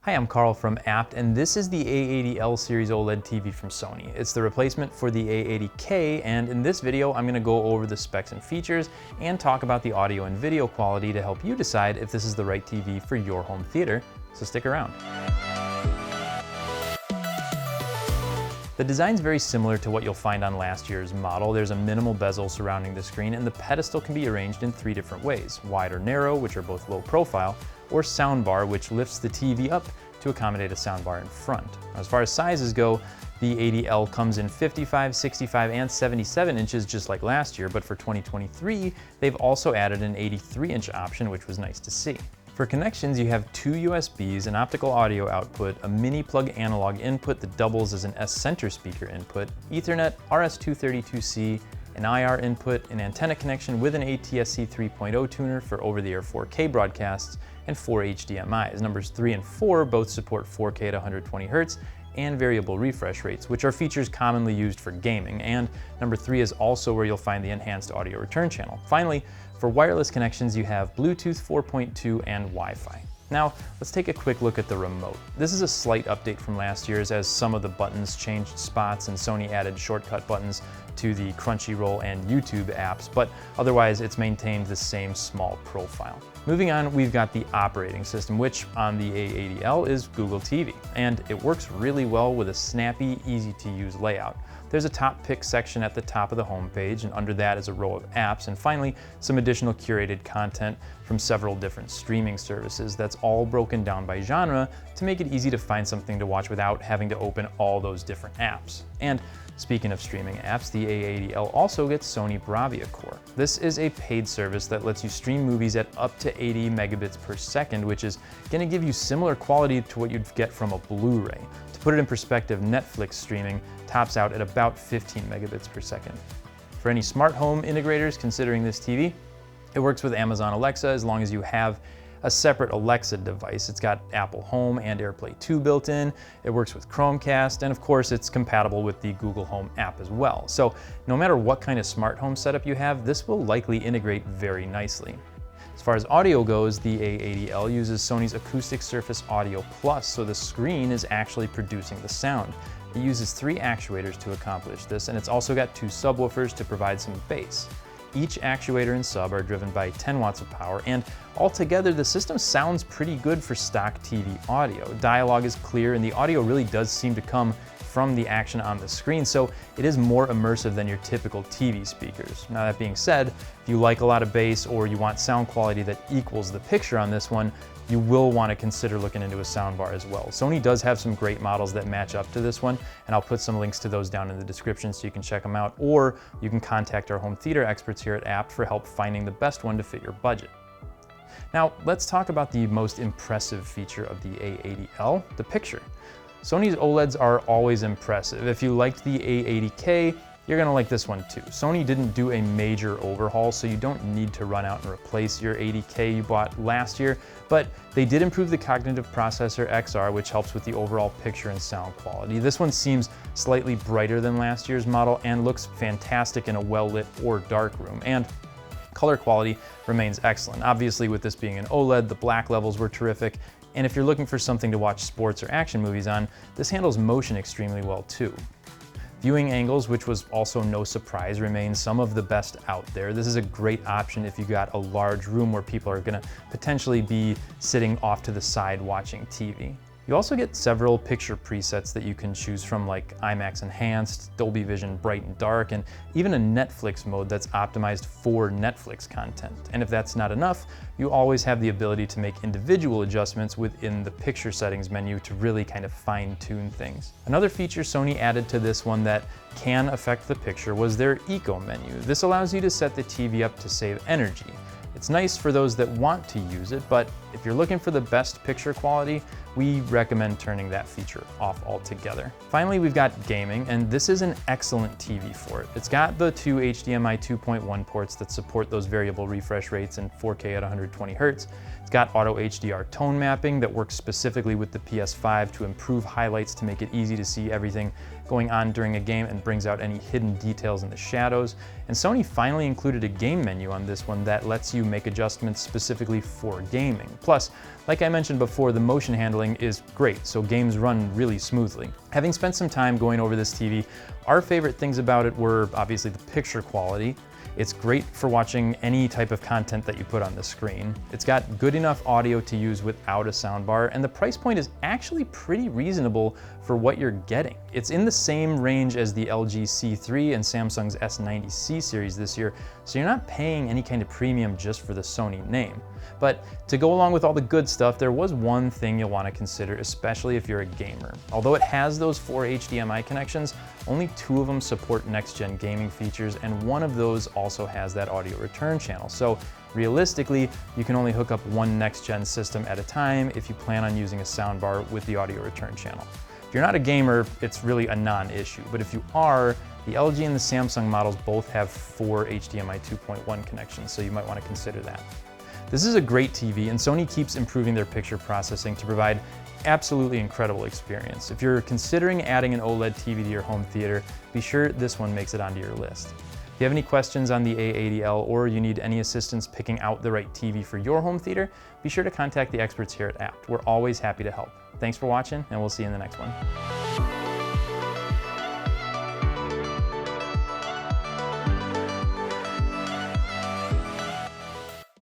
Hi, I'm Carl from Apt, and this is the A80L series OLED TV from Sony. It's the replacement for the A80K, and in this video, I'm going to go over the specs and features and talk about the audio and video quality to help you decide if this is the right TV for your home theater, so stick around. The design's very similar to what you'll find on last year's model. There's a minimal bezel surrounding the screen, and the pedestal can be arranged in three different ways: wide or narrow, which are both low profile, or soundbar, which lifts the TV up to accommodate a soundbar in front. As far as sizes go, the A80L comes in 55, 65, and 77 inches just like last year, but for 2023, they've also added an 83-inch option, which was nice to see. For connections, you have two USBs, an optical audio output, a mini plug analog input that doubles as an S-center speaker input, Ethernet, RS-232C, an IR input, an antenna connection with an ATSC 3.0 tuner for over-the-air 4K broadcasts, and 4 HDMIs. Numbers 3 and 4 both support 4K at 120 Hz and variable refresh rates, which are features commonly used for gaming, and number 3 is also where you'll find the enhanced audio return channel. Finally, for wireless connections, you have Bluetooth 4.2 and Wi-Fi. Now, let's take a quick look at the remote. This is a slight update from last year's, as some of the buttons changed spots and Sony added shortcut buttons to the Crunchyroll and YouTube apps, but otherwise it's maintained the same small profile. Moving on, we've got the operating system, which on the A80L is Google TV, and it works really well with a snappy, easy to use layout. There's a top pick section at the top of the home page, and under that is a row of apps, and finally some additional curated content from several different streaming services that's all broken down by genre to make it easy to find something to watch without having to open all those different apps. And speaking of streaming apps, the A80L also gets Sony Bravia Core. This is a paid service that lets you stream movies at up to 80 megabits per second, which is going to give you similar quality to what you'd get from a Blu-ray. To put it in perspective, Netflix streaming tops out at about 15 megabits per second. For any smart home integrators considering this TV, it works with Amazon Alexa as long as you have a separate Alexa device. It's got Apple Home and AirPlay 2 built in. It works with Chromecast, and of course it's compatible with the Google Home app as well. So no matter what kind of smart home setup you have, this will likely integrate very nicely. As far as audio goes, the A80L uses Sony's Acoustic Surface Audio Plus, so the screen is actually producing the sound. It uses 3 actuators to accomplish this, and it's also got 2 subwoofers to provide some bass. Each actuator and sub are driven by 10 watts of power, and altogether the system sounds pretty good for stock TV audio. Dialogue is clear, and the audio really does seem to come from the action on the screen, so it is more immersive than your typical TV speakers. Now, that being said, if you like a lot of bass or you want sound quality that equals the picture on this one, you will want to consider looking into a soundbar as well. Sony does have some great models that match up to this one, and I'll put some links to those down in the description so you can check them out, or you can contact our home theater experts here at Apt for help finding the best one to fit your budget. Now, let's talk about the most impressive feature of the A80L, the picture. Sony's OLEDs are always impressive. If you liked the A80K, you're gonna like this one too. Sony didn't do a major overhaul, so you don't need to run out and replace your 80K you bought last year, but they did improve the cognitive processor XR, which helps with the overall picture and sound quality. This one seems slightly brighter than last year's model and looks fantastic in a well-lit or dark room, and color quality remains excellent. Obviously, with this being an OLED, the black levels were terrific, and if you're looking for something to watch sports or action movies on, this handles motion extremely well too. Viewing angles, which was also no surprise, remain some of the best out there. This is a great option if you got a large room where people are gonna potentially be sitting off to the side watching TV. You also get several picture presets that you can choose from, like IMAX Enhanced, Dolby Vision Bright and Dark, and even a Netflix mode that's optimized for Netflix content. And if that's not enough, you always have the ability to make individual adjustments within the picture settings menu to really kind of fine-tune things. Another feature Sony added to this one that can affect the picture was their Eco menu. This allows you to set the TV up to save energy. It's nice for those that want to use it, but if you're looking for the best picture quality, we recommend turning that feature off altogether. Finally, we've got gaming, and this is an excellent TV for it. It's got the 2 HDMI 2.1 ports that support those variable refresh rates in 4K at 120 Hz. It's got auto HDR tone mapping that works specifically with the PS5 to improve highlights to make it easy to see everything going on during a game and brings out any hidden details in the shadows. And Sony finally included a game menu on this one that lets you make adjustments specifically for gaming. Plus, like I mentioned before, the motion handling is great, so games run really smoothly. Having spent some time going over this TV, our favorite things about it were obviously the picture quality. It's great for watching any type of content that you put on the screen. It's got good enough audio to use without a soundbar, and the price point is actually pretty reasonable for what you're getting. It's in the same range as the LG C3 and Samsung's S90C series this year, so you're not paying any kind of premium just for the Sony name. But to go along with all the good stuff, there was one thing you'll want to consider, especially if you're a gamer. Although it has those 4 HDMI connections, only 2 of them support next-gen gaming features, and one of those also has that audio return channel. So realistically, you can only hook up one next-gen system at a time if you plan on using a soundbar with the audio return channel. If you're not a gamer, it's really a non-issue, but if you are, the LG and the Samsung models both have 4 HDMI 2.1 connections, so you might want to consider that. This is a great TV, and Sony keeps improving their picture processing to provide absolutely incredible experience. If you're considering adding an OLED TV to your home theater, be sure this one makes it onto your list. If you have any questions on the A80L or you need any assistance picking out the right TV for your home theater, be sure to contact the experts here at Apt. We're always happy to help. Thanks for watching, and we'll see you in the next one.